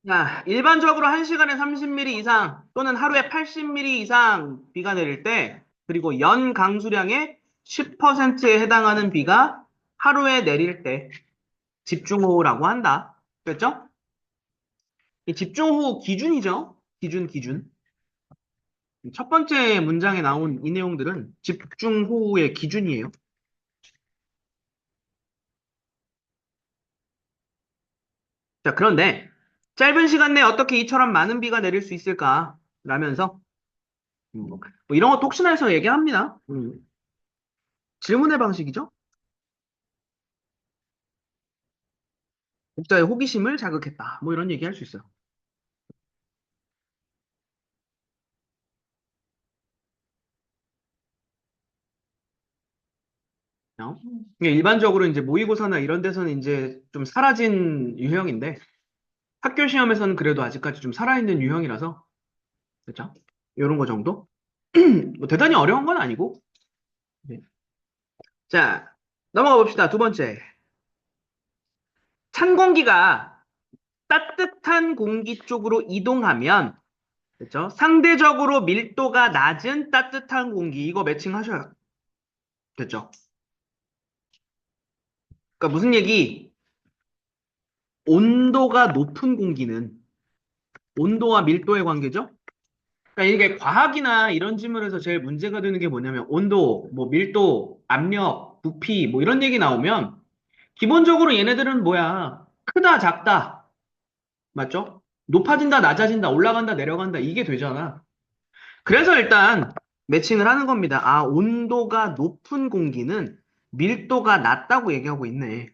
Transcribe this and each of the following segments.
자, 일반적으로 1시간에 30mm 이상 또는 하루에 80mm 이상 비가 내릴 때, 그리고 연 강수량의 10%에 해당하는 비가 하루에 내릴 때 집중호우라고 한다. 됐죠? 이 집중호우 기준이죠. 기준. 첫 번째 문장에 나온 이 내용들은 집중호우의 기준이에요. 자, 그런데 짧은 시간 내에 어떻게 이처럼 많은 비가 내릴 수 있을까? 라면서 뭐 이런 것도 혹시나 해서 얘기합니다. 질문의 방식이죠. 독자의 호기심을 자극했다. 뭐 이런 얘기 할 수 있어요. 어? 이게 일반적으로 이제 모의고사나 이런 데서는 이제 좀 사라진 유형인데 학교 시험에서는 그래도 아직까지 좀 살아있는 유형이라서 그렇죠? 이런 거 정도? 뭐 대단히 어려운 건 아니고. 네. 자, 넘어가 봅시다. 두 번째. 찬 공기가 따뜻한 공기 쪽으로 이동하면 그렇죠? 상대적으로 밀도가 낮은 따뜻한 공기 이거 매칭하셔야 됐죠? 그러니까 무슨 얘기? 온도가 높은 공기는 온도와 밀도의 관계죠? 그러니까 이게 과학이나 이런 질문에서 제일 문제가 되는 게 뭐냐면 온도, 뭐 밀도, 압력, 부피 뭐 이런 얘기 나오면 기본적으로 얘네들은 뭐야? 크다, 작다. 맞죠? 높아진다, 낮아진다, 올라간다, 내려간다 이게 되잖아. 그래서 일단 매칭을 하는 겁니다. 아, 온도가 높은 공기는 밀도가 낮다고 얘기하고 있네.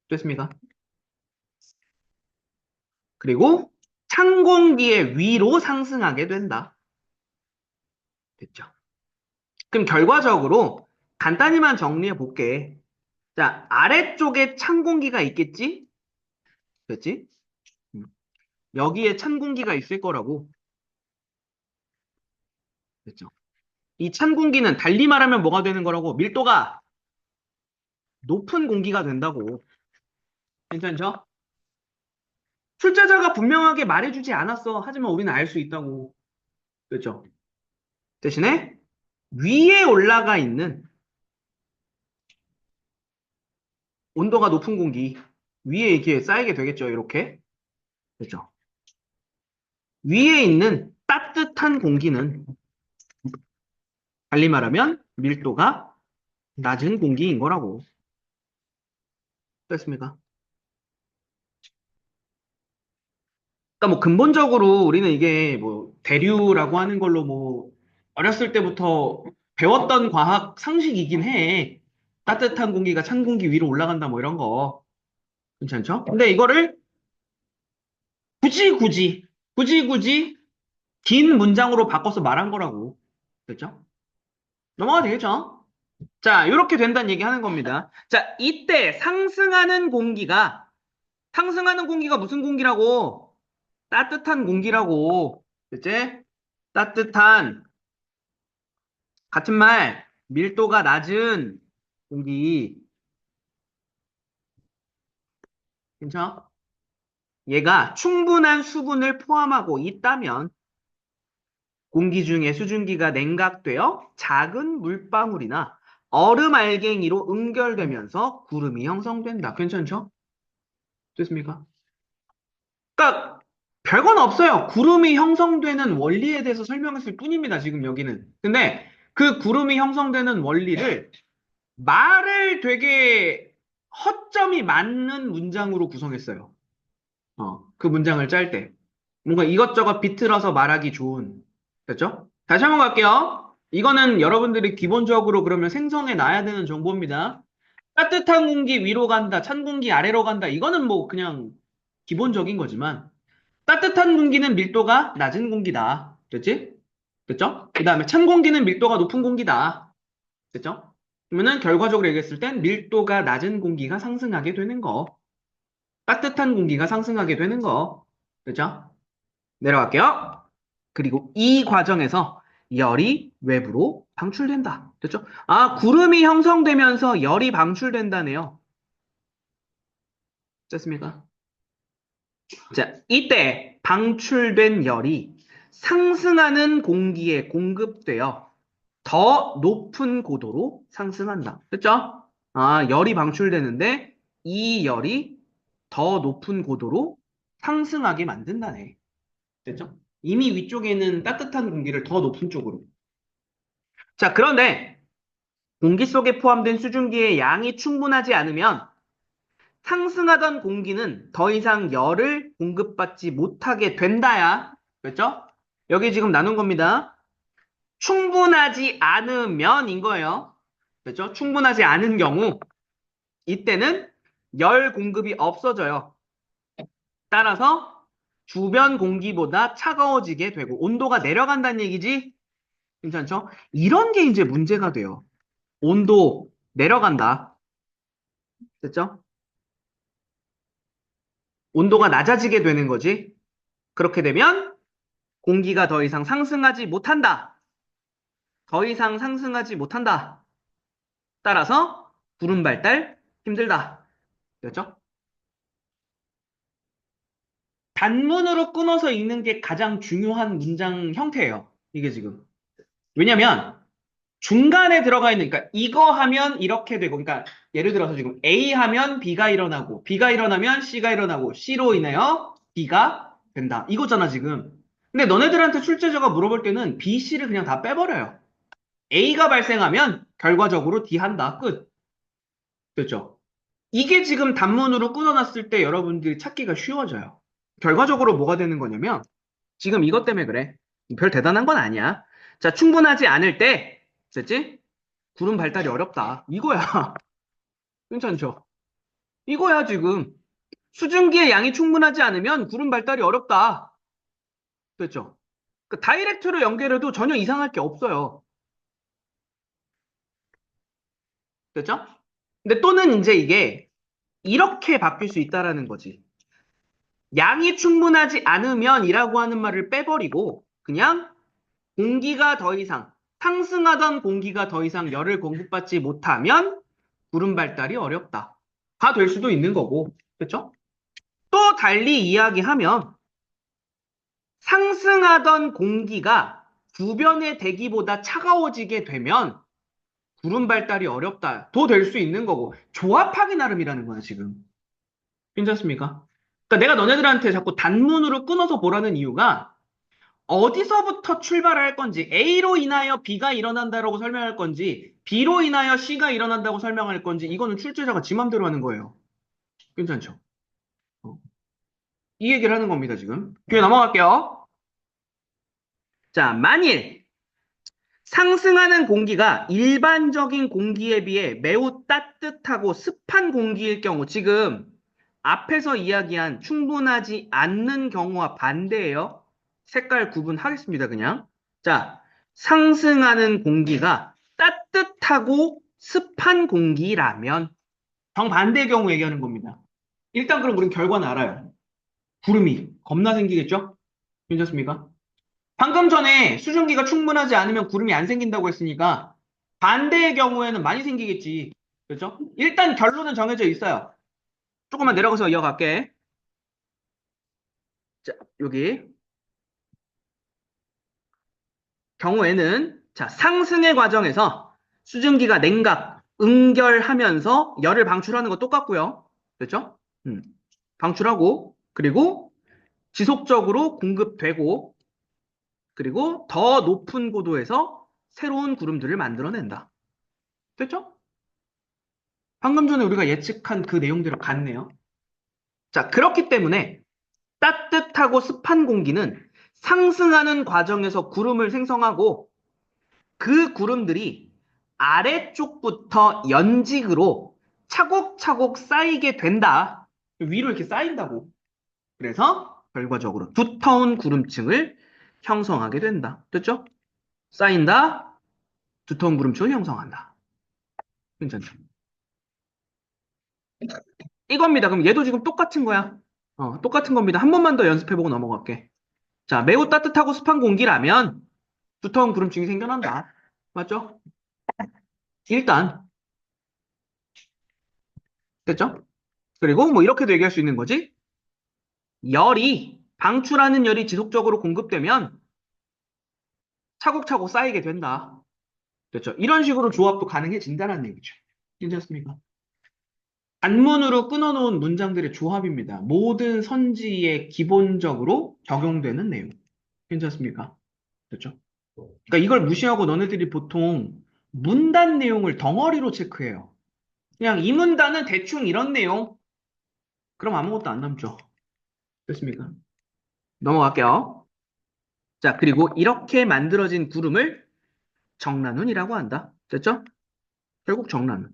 됐습니까? 그리고 찬 공기의 위로 상승하게 된다. 됐죠? 그럼 결과적으로 간단히만 정리해 볼게. 자, 아래쪽에 찬 공기가 있겠지? 됐지? 음. 여기에 찬 공기가 있을 거라고. 됐죠? 이 찬 공기는 달리 말하면 뭐가 되는 거라고? 밀도가 높은 공기가 된다고. 괜찮죠? 출제자가 분명하게 말해주지 않았어. 하지만 우리는 알 수 있다고. 그렇죠? 대신에 위에 올라가 있는 온도가 높은 공기 위에 이렇게 쌓이게 되겠죠. 이렇게. 그렇죠? 위에 있는 따뜻한 공기는 달리 말하면 밀도가 낮은 공기인 거라고. 됐습니까? 그러니까 뭐 근본적으로 우리는 이게 뭐 대류라고 하는 걸로 뭐 어렸을 때부터 배웠던 과학 상식이긴 해. 따뜻한 공기가 찬 공기 위로 올라간다 뭐 이런 거. 괜찮죠? 근데 이거를 굳이 긴 문장으로 바꿔서 말한 거라고. 됐죠? 넘어가 되겠죠? 자, 이렇게 된다는 얘기 하는 겁니다. 자, 이때 상승하는 공기가 무슨 공기라고? 따뜻한 공기라고. 됐지? 따뜻한, 같은 말, 밀도가 낮은 공기. 괜찮아? 얘가 충분한 수분을 포함하고 있다면 공기 중에 수증기가 냉각되어 작은 물방울이나 얼음 알갱이로 응결되면서 구름이 형성된다. 괜찮죠? 됐습니까? 그러니까 별건 없어요. 구름이 형성되는 원리에 대해서 설명했을 뿐입니다. 지금 여기는. 근데 그 구름이 형성되는 원리를 말을 되게 허점이 맞는 문장으로 구성했어요. 그 문장을 짤 때. 뭔가 이것저것 비틀어서 말하기 좋은. 됐죠? 다시 한번 갈게요. 이거는 여러분들이 기본적으로 그러면 생성해 놔야 되는 정보입니다. 따뜻한 공기 위로 간다, 찬 공기 아래로 간다. 이거는 뭐 그냥 기본적인 거지만 따뜻한 공기는 밀도가 낮은 공기다. 됐지? 됐죠? 그 다음에 찬 공기는 밀도가 높은 공기다. 됐죠? 그러면은 결과적으로 얘기했을 땐 밀도가 낮은 공기가 상승하게 되는 거. 따뜻한 공기가 상승하게 되는 거. 됐죠? 내려갈게요. 그리고 이 과정에서 열이 외부로 방출된다. 됐죠? 아, 구름이 형성되면서 열이 방출된다네요. 됐습니까? 자, 이때 방출된 열이 상승하는 공기에 공급되어 더 높은 고도로 상승한다. 됐죠? 아, 열이 방출되는데 이 열이 더 높은 고도로 상승하게 만든다네. 됐죠? 이미 위쪽에 있는 따뜻한 공기를 더 높은 쪽으로. 자, 그런데 공기 속에 포함된 수증기의 양이 충분하지 않으면 상승하던 공기는 더 이상 열을 공급받지 못하게 된다야. 그렇죠? 여기 지금 나눈 겁니다. 충분하지 않으면인 거예요. 그렇죠? 충분하지 않은 경우 이때는 열 공급이 없어져요. 따라서 주변 공기보다 차가워지게 되고 온도가 내려간다는 얘기지? 괜찮죠? 이런 게 이제 문제가 돼요. 온도 내려간다. 됐죠? 온도가 낮아지게 되는 거지. 그렇게 되면 공기가 더 이상 상승하지 못한다. 더 이상 상승하지 못한다. 따라서 구름 발달 힘들다. 됐죠? 단문으로 끊어서 읽는 게 가장 중요한 문장 형태예요. 이게 지금. 왜냐면 중간에 들어가 있는, 그러니까 이거 하면 이렇게 되고, 그러니까 예를 들어서 지금 A 하면 B가 일어나고, B가 일어나면 C가 일어나고, C로 인하여 D가 된다. 이거잖아, 지금. 근데 너네들한테 출제자가 물어볼 때는 B, C를 그냥 다 빼버려요. A가 발생하면 결과적으로 D 한다. 끝. 됐죠? 이게 지금 단문으로 끊어놨을 때 여러분들이 찾기가 쉬워져요. 결과적으로 뭐가 되는 거냐면, 지금 이것 때문에 그래. 별 대단한 건 아니야. 자, 충분하지 않을 때, 됐지? 구름 발달이 어렵다. 이거야. 괜찮죠? 이거야, 지금. 수증기의 양이 충분하지 않으면 구름 발달이 어렵다. 됐죠? 그 다이렉트로 연결해도 전혀 이상할 게 없어요. 됐죠? 근데 또는 이제 이게 이렇게 바뀔 수 있다라는 거지. 양이 충분하지 않으면이라고 하는 말을 빼버리고 그냥 공기가 더 이상 상승하던 공기가 더 이상 열을 공급받지 못하면 구름 발달이 어렵다. 가 될 수도 있는 거고. 그렇죠? 또 달리 이야기하면 상승하던 공기가 주변의 대기보다 차가워지게 되면 구름 발달이 어렵다. 도 될 수 있는 거고. 조합하기 나름이라는 거야, 지금. 괜찮습니까? 그러니까 내가 너네들한테 자꾸 단문으로 끊어서 보라는 이유가 어디서부터 출발할 건지, A로 인하여 B가 일어난다라고 설명할 건지, B로 인하여 C가 일어난다고 설명할 건지, 이거는 출제자가 지 맘대로 하는 거예요. 괜찮죠? 어. 이 얘기를 하는 겁니다, 지금. 뒤에 넘어갈게요. 자, 만일 상승하는 공기가 일반적인 공기에 비해 매우 따뜻하고 습한 공기일 경우, 지금 앞에서 이야기한 충분하지 않는 경우와 반대예요. 색깔 구분하겠습니다, 그냥. 자, 상승하는 공기가 따뜻하고 습한 공기라면 정반대의 경우 얘기하는 겁니다. 일단 그럼 우린 결과는 알아요. 구름이 겁나 생기겠죠? 괜찮습니까? 방금 전에 수증기가 충분하지 않으면 구름이 안 생긴다고 했으니까 반대의 경우에는 많이 생기겠지. 그렇죠? 일단 결론은 정해져 있어요. 조금만 내려가서 이어갈게. 자, 여기 경우에는 자, 상승의 과정에서 수증기가 냉각, 응결하면서 열을 방출하는 거 똑같고요. 됐죠? 방출하고 그리고 지속적으로 공급되고 그리고 더 높은 고도에서 새로운 구름들을 만들어낸다. 됐죠? 방금 전에 우리가 예측한 그 내용대로 같네요. 자, 그렇기 때문에 따뜻하고 습한 공기는 상승하는 과정에서 구름을 생성하고 그 구름들이 아래쪽부터 연직으로 차곡차곡 쌓이게 된다. 위로 이렇게 쌓인다고. 그래서 결과적으로 두터운 구름층을 형성하게 된다. 됐죠? 쌓인다. 두터운 구름층을 형성한다. 괜찮죠? 이겁니다. 그럼 얘도 지금 똑같은 거야. 똑같은 겁니다. 한 번만 더 연습해보고 넘어갈게. 자, 매우 따뜻하고 습한 공기라면 두터운 구름층이 생겨난다. 맞죠? 일단, 됐죠? 그리고 뭐 이렇게도 얘기할 수 있는 거지. 방출하는 열이 지속적으로 공급되면 차곡차곡 쌓이게 된다. 됐죠? 이런 식으로 조합도 가능해진다는 얘기죠. 괜찮습니까? 단문으로 끊어놓은 문장들의 조합입니다. 모든 선지에 기본적으로 적용되는 내용. 괜찮습니까? 됐죠? 그러니까 이걸 무시하고 너네들이 보통 문단 내용을 덩어리로 체크해요. 그냥 이 문단은 대충 이런 내용. 그럼 아무것도 안 남죠. 됐습니까? 넘어갈게요. 자, 그리고 이렇게 만들어진 구름을 정란운이라고 한다. 됐죠? 결국 정란운.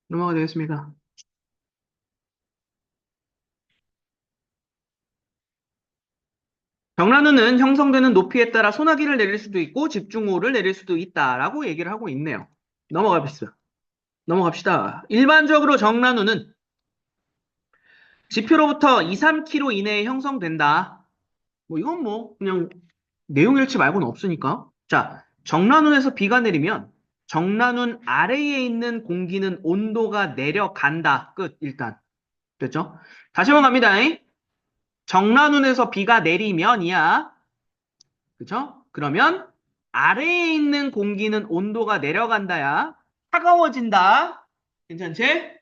넘어가 되겠습니까? 정란운은 형성되는 높이에 따라 소나기를 내릴 수도 있고 집중호우를 내릴 수도 있다라고 얘기를 하고 있네요. 넘어갑시다. 넘어갑시다. 일반적으로 정란운은 지표로부터 2, 3km 이내에 형성된다. 뭐 이건 뭐 그냥 내용 일치 말고는 없으니까. 자, 정란운에서 비가 내리면 정란운 아래에 있는 공기는 온도가 내려간다. 끝. 일단. 됐죠? 다시 한번 갑니다. 정란운에서 비가 내리면이야. 그쵸? 그러면 아래에 있는 공기는 온도가 내려간다야. 차가워진다. 괜찮지?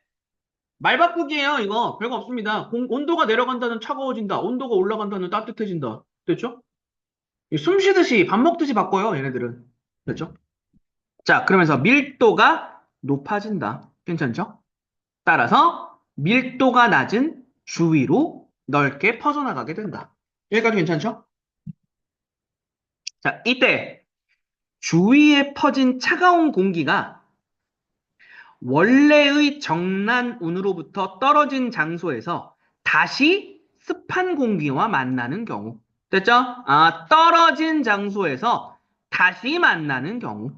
말 바꾸기예요, 이거. 별거 없습니다. 온도가 내려간다는 차가워진다. 온도가 올라간다는 따뜻해진다. 됐죠? 숨 쉬듯이 밥 먹듯이 바꿔요, 얘네들은. 됐죠? 자, 그러면서 밀도가 높아진다. 괜찮죠? 따라서 밀도가 낮은 주위로 넓게 퍼져나가게 된다. 여기까지 괜찮죠? 자, 이때 주위에 퍼진 차가운 공기가 원래의 정란운으로부터 떨어진 장소에서 다시 습한 공기와 만나는 경우. 됐죠? 아, 떨어진 장소에서 다시 만나는 경우.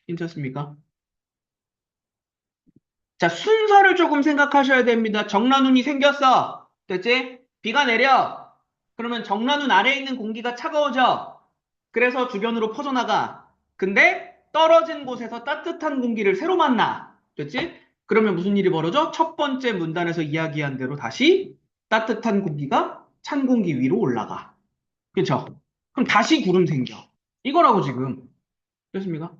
괜찮습니까? 자, 순서를 조금 생각하셔야 됩니다. 정란운이 생겼어. 됐지? 비가 내려. 그러면 정란운 아래에 있는 공기가 차가워져. 그래서 주변으로 퍼져나가. 근데 떨어진 곳에서 따뜻한 공기를 새로 만나. 됐지? 그러면 무슨 일이 벌어져? 첫 번째 문단에서 이야기한 대로 다시 따뜻한 공기가 찬 공기 위로 올라가. 그렇죠? 그럼 다시 구름 생겨. 이거라고 지금. 됐습니까?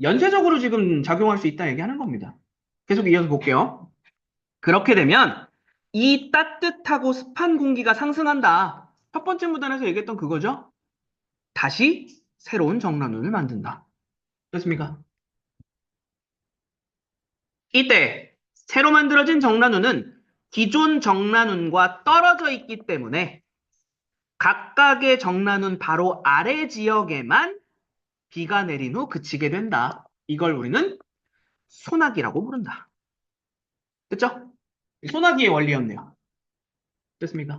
연쇄적으로 지금 작용할 수 있다 얘기하는 겁니다. 계속 이어서 볼게요. 그렇게 되면 이 따뜻하고 습한 공기가 상승한다. 첫 번째 문단에서 얘기했던 그거죠? 다시 새로운 정란운을 만든다. 됐습니까? 이때 새로 만들어진 정란운은 기존 정란운과 떨어져 있기 때문에 각각의 정란운 바로 아래 지역에만 비가 내린 후 그치게 된다. 이걸 우리는 소나기라고 부른다. 됐죠? 소나기의 원리였네요. 됐습니까?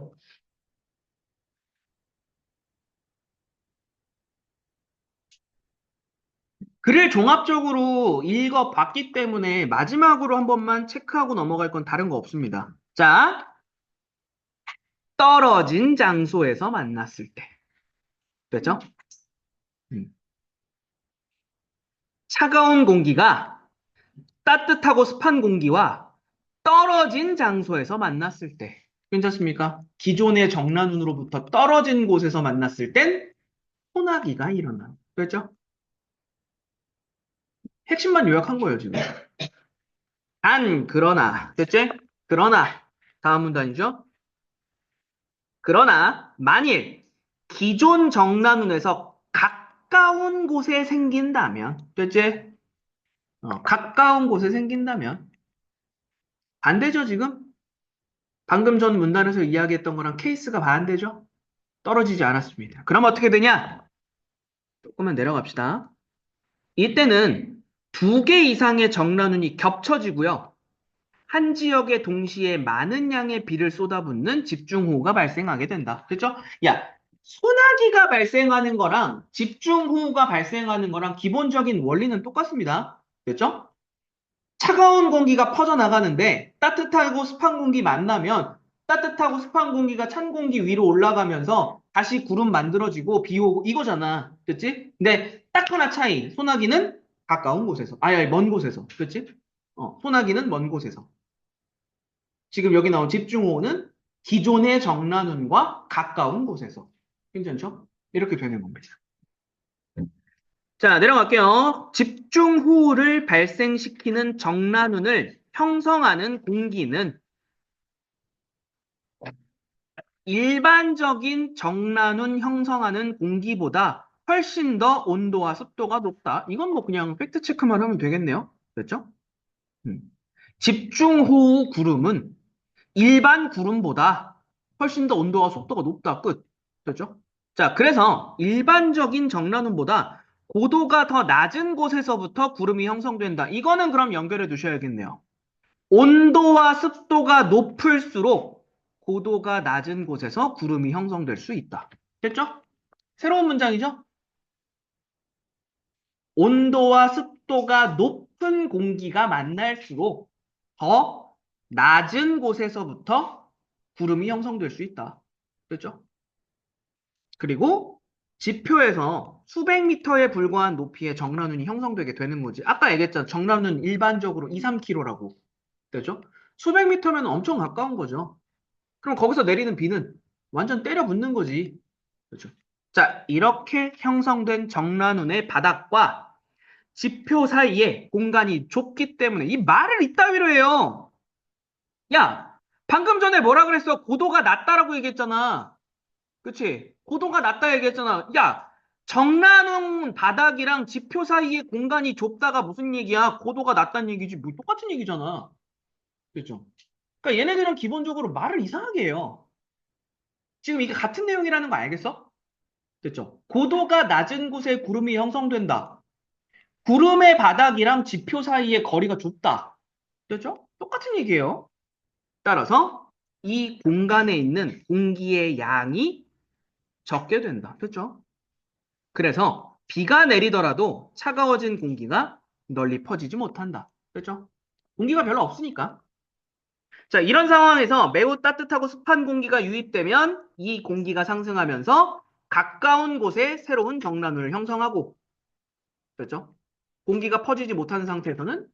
글을 종합적으로 읽어봤기 때문에 마지막으로 한 번만 체크하고 넘어갈 건 다른 거 없습니다. 자, 떨어진 장소에서 만났을 때. 됐죠? 음. 차가운 공기가 따뜻하고 습한 공기와 떨어진 장소에서 만났을 때. 괜찮습니까? 기존의 정란운으로부터 떨어진 곳에서 만났을 땐 소나기가 일어나. 그렇죠? 핵심만 요약한 거예요, 지금. 그러나, 됐지? 그러나, 다음 문단이죠? 그러나, 만일 기존 정란운에서 가까운 곳에 생긴다면, 됐지? 가까운 곳에 생긴다면, 반대죠, 지금? 방금 전 문단에서 이야기했던 거랑 케이스가 반대죠? 떨어지지 않았습니다. 그럼 어떻게 되냐? 조금만 내려갑시다. 이때는 두 개 이상의 정란운이 겹쳐지고요. 한 지역에 동시에 많은 양의 비를 쏟아붓는 집중호우가 발생하게 된다. 그렇죠? 야, 소나기가 발생하는 거랑 집중호우가 발생하는 거랑 기본적인 원리는 똑같습니다. 그렇죠? 차가운 공기가 퍼져나가는데 따뜻하고 습한 공기 만나면 따뜻하고 습한 공기가 찬 공기 위로 올라가면서 다시 구름 만들어지고 비 오고 이거잖아. 그치? 근데 딱 하나 차이. 소나기는 가까운 곳에서. 아니, 먼 곳에서. 그치? 소나기는 먼 곳에서. 지금 여기 나온 집중호우는 기존의 정란운과 가까운 곳에서. 괜찮죠? 이렇게 되는 겁니다. 자, 내려갈게요. 집중호우를 발생시키는 정란운을 형성하는 공기는 일반적인 정란운 형성하는 공기보다 훨씬 더 온도와 습도가 높다. 이건 뭐 그냥 팩트 체크만 하면 되겠네요. 됐죠? 음. 집중호우 구름은 일반 구름보다 훨씬 더 온도와 속도가 높다. 끝. 됐죠? 자, 그래서 일반적인 정란운보다 고도가 더 낮은 곳에서부터 구름이 형성된다. 이거는 그럼 연결해 두셔야겠네요. 온도와 습도가 높을수록 고도가 낮은 곳에서 구름이 형성될 수 있다. 됐죠? 새로운 문장이죠? 온도와 습도가 높은 공기가 만날수록 더 낮은 곳에서부터 구름이 형성될 수 있다. 됐죠? 그리고 지표에서 수백 미터에 불과한 높이의 정란운이 형성되게 되는 거지. 아까 얘기했잖아. 정란운 일반적으로 2, 3km라고. 됐죠? 수백 미터면 엄청 가까운 거죠. 그럼 거기서 내리는 비는 완전 때려 붙는 거지. 그렇죠? 자, 이렇게 형성된 정란운의 바닥과 지표 사이에 공간이 좁기 때문에 이 말을 이따위로 해요. 야, 방금 전에 뭐라 그랬어? 고도가 낮다라고 얘기했잖아. 그치? 고도가 낮다 얘기했잖아. 야, 정란운 바닥이랑 지표 사이에 공간이 좁다가 무슨 얘기야? 고도가 낮다는 얘기지. 뭐 똑같은 얘기잖아. 그렇죠? 그러니까 얘네들은 기본적으로 말을 이상하게 해요. 지금 이게 같은 내용이라는 거 알겠어? 됐죠? 고도가 낮은 곳에 구름이 형성된다. 구름의 바닥이랑 지표 사이의 거리가 좁다. 됐죠? 똑같은 얘기예요. 따라서 이 공간에 있는 공기의 양이 적게 된다. 됐죠? 그래서 비가 내리더라도 차가워진 공기가 널리 퍼지지 못한다. 됐죠? 공기가 별로 없으니까. 자, 이런 상황에서 매우 따뜻하고 습한 공기가 유입되면 이 공기가 상승하면서 가까운 곳에 새로운 정란을 형성하고, 그렇죠? 공기가 퍼지지 못하는 상태에서는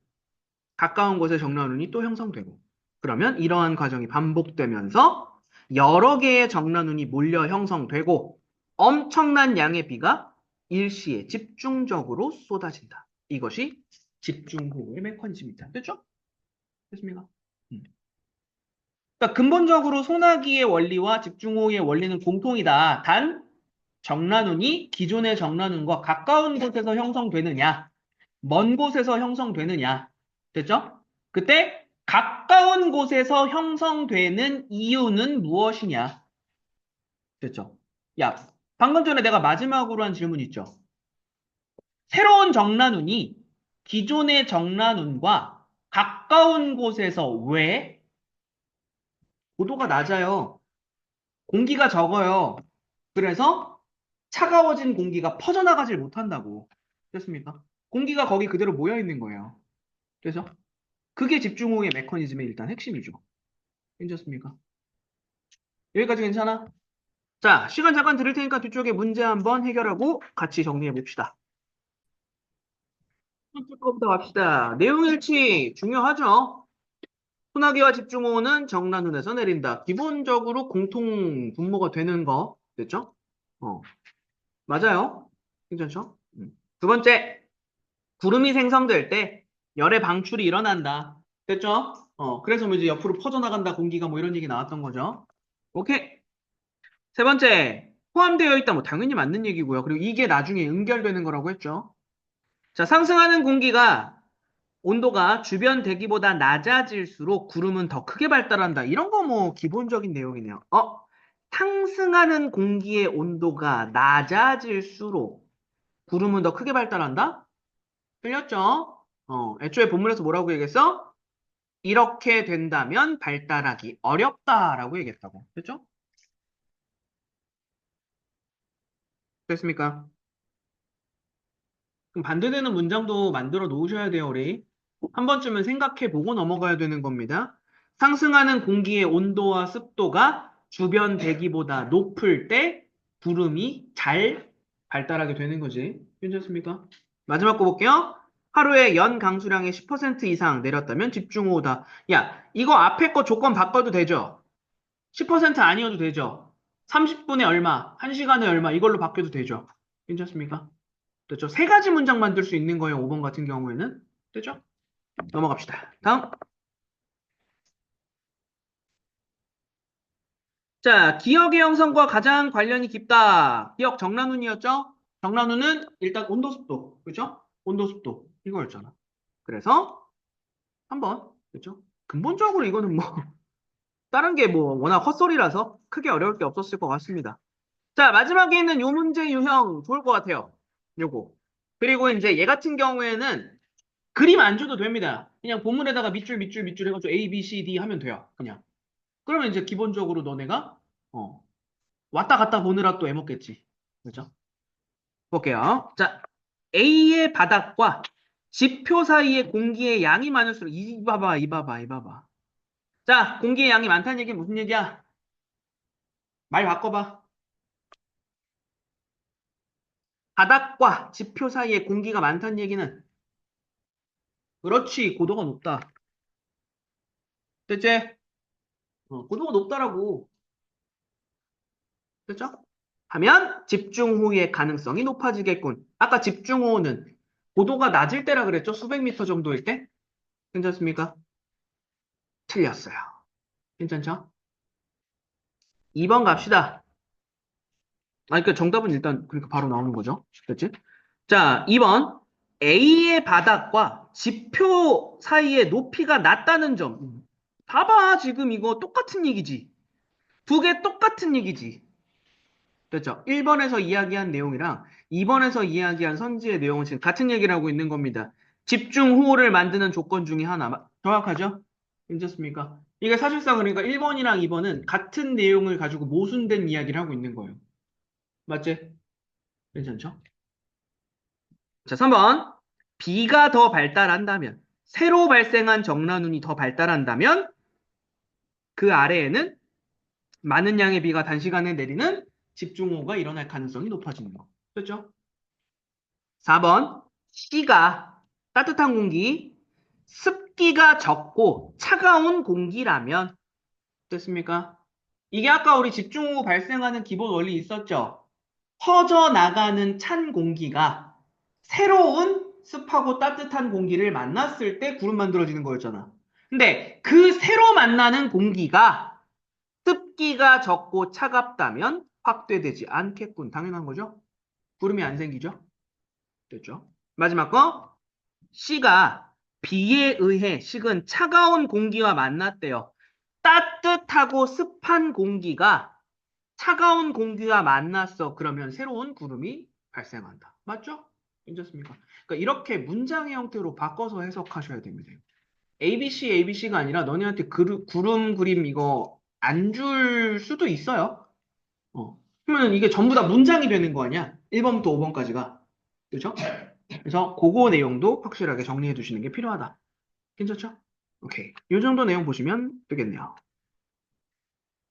가까운 곳에 정란운이 또 형성되고, 그러면 이러한 과정이 반복되면서 여러 개의 정란운이 몰려 형성되고 엄청난 양의 비가 일시에 집중적으로 쏟아진다. 이것이 집중호우의 메커니즘입니다. 됐죠? 됐습니까? 음. 그러니까 근본적으로 소나기의 원리와 집중호우의 원리는 공통이다. 단 정란운이 기존의 정란운과 가까운 곳에서 형성되느냐, 먼 곳에서 형성되느냐. 됐죠? 그때 가까운 곳에서 형성되는 이유는 무엇이냐. 됐죠? 야, 방금 전에 내가 마지막으로 한 질문 있죠? 새로운 정란운이 기존의 정란운과 가까운 곳에서 왜 고도가 낮아요? 공기가 적어요. 그래서 차가워진 공기가 퍼져나가질 못한다고. 됐습니까? 공기가 거기 그대로 모여 있는 거예요. 그래서 그게 집중호우의 메커니즘의 일단 핵심이죠. 괜찮습니까? 여기까지 괜찮아? 자, 시간 잠깐 드릴 테니까 뒤쪽에 문제 한번 해결하고 같이 정리해 봅시다. 첫째 거부터 갑시다. 내용 일치 중요하죠? 소나기와 집중호우는 정란운에서 내린다. 기본적으로 공통 분모가 되는 거 됐죠? 맞아요. 괜찮죠? 두 번째, 구름이 생성될 때 열의 방출이 일어난다. 됐죠? 그래서 뭐 이제 옆으로 퍼져나간다 공기가 뭐 이런 얘기 나왔던 거죠. 오케이. 세 번째, 포함되어 있다. 뭐 당연히 맞는 얘기고요. 그리고 이게 나중에 연결되는 거라고 했죠. 자, 상승하는 공기가 온도가 주변 대기보다 낮아질수록 구름은 더 크게 발달한다. 이런 거 뭐 기본적인 내용이네요. 상승하는 공기의 온도가 낮아질수록 구름은 더 크게 발달한다? 틀렸죠? 애초에 본문에서 뭐라고 얘기했어? 이렇게 된다면 발달하기 어렵다라고 얘기했다고. 됐죠? 됐습니까? 그럼 반대되는 문장도 만들어 놓으셔야 돼요, 우리. 한 번쯤은 생각해 보고 넘어가야 되는 겁니다. 상승하는 공기의 온도와 습도가 주변 대기보다 높을 때 구름이 잘 발달하게 되는 거지. 괜찮습니까? 마지막 거 볼게요. 하루에 연 강수량의 10% 이상 내렸다면 집중호우다. 야, 이거 앞에 거 조건 바꿔도 되죠? 10% 아니어도 되죠? 30분에 얼마, 1시간에 얼마 이걸로 바뀌어도 되죠? 괜찮습니까? 됐죠? 세 가지 문장 만들 수 있는 거예요. 5번 같은 경우에는. 됐죠? 넘어갑시다. 다음. 자, 기억의 형성과 가장 관련이 깊다. 기억 정란운이었죠? 정란운은 일단 온도 습도. 그죠? 온도 습도. 이거였잖아. 그래서 한번. 그죠? 근본적으로 이거는 뭐 다른 게 뭐 워낙 헛소리라서 크게 어려울 게 없었을 것 같습니다. 자, 마지막에 있는 요 문제 유형 좋을 것 같아요. 요거. 그리고 이제 얘 같은 경우에는 그림 안 줘도 됩니다. 그냥 본문에다가 밑줄 해가지고 A, B, C, D 하면 돼요. 그냥. 그러면 이제 기본적으로 너네가 왔다 갔다 보느라 또 애먹겠지. 그죠? 볼게요. 자, A의 바닥과 지표 사이의 공기의 양이 많을수록 이 봐봐. 자, 공기의 양이 많다는 얘기는 무슨 얘기야? 말 바꿔봐. 바닥과 지표 사이에 공기가 많다는 얘기는 그렇지, 고도가 높다. 됐지? 고도가 높다라고. 됐죠? 하면 집중호우의 가능성이 높아지겠군. 아까 집중호우는 고도가 낮을 때라 그랬죠? 수백 미터 정도일 때? 괜찮습니까? 틀렸어요. 괜찮죠? 2번 갑시다. 그러니까 정답은 일단 그러니까 바로 나오는 거죠. 됐지? 자, 2번. A의 바닥과 지표 사이의 높이가 낮다는 점. 봐봐, 지금 이거 똑같은 얘기지. 두 개 똑같은 얘기지. 됐죠? 1번에서 이야기한 내용이랑 2번에서 이야기한 선지의 내용은 지금 같은 얘기를 하고 있는 겁니다. 집중 호우를 만드는 조건 중에 하나. 정확하죠? 괜찮습니까? 이게 사실상 그러니까 1번이랑 2번은 같은 내용을 가지고 모순된 이야기를 하고 있는 거예요. 맞지? 괜찮죠? 자, 3번. B가 더 발달한다면, 새로 발생한 정란운이 더 발달한다면, 그 아래에는 많은 양의 비가 단시간에 내리는 집중호우가 일어날 가능성이 높아지는 거. 그렇죠? 4번. C가 따뜻한 공기, 습기가 적고 차가운 공기라면, 됐습니까? 이게 아까 우리 집중호우 발생하는 기본 원리 있었죠? 퍼져나가는 찬 공기가 새로운 습하고 따뜻한 공기를 만났을 때 구름 만들어지는 거였잖아. 근데 그 새로 만나는 공기가 습기가 적고 차갑다면 확대되지 않겠군. 당연한 거죠? 구름이 안 생기죠? 됐죠? 마지막 거. C가 비에 의해 식은 차가운 공기와 만났대요. 따뜻하고 습한 공기가 차가운 공기와 만났어. 그러면 새로운 구름이 발생한다. 맞죠? 괜찮습니까? 그러니까 이렇게 문장의 형태로 바꿔서 해석하셔야 됩니다. ABC가 아니라 너네한테 구름 그림 이거 안 줄 수도 있어요. 그러면 이게 전부 다 문장이 되는 거 아니야? 1번부터 5번까지가. 그렇죠? 그래서 그거 내용도 확실하게 정리해 두시는 게 필요하다. 괜찮죠? 오케이. 이 정도 내용 보시면 되겠네요.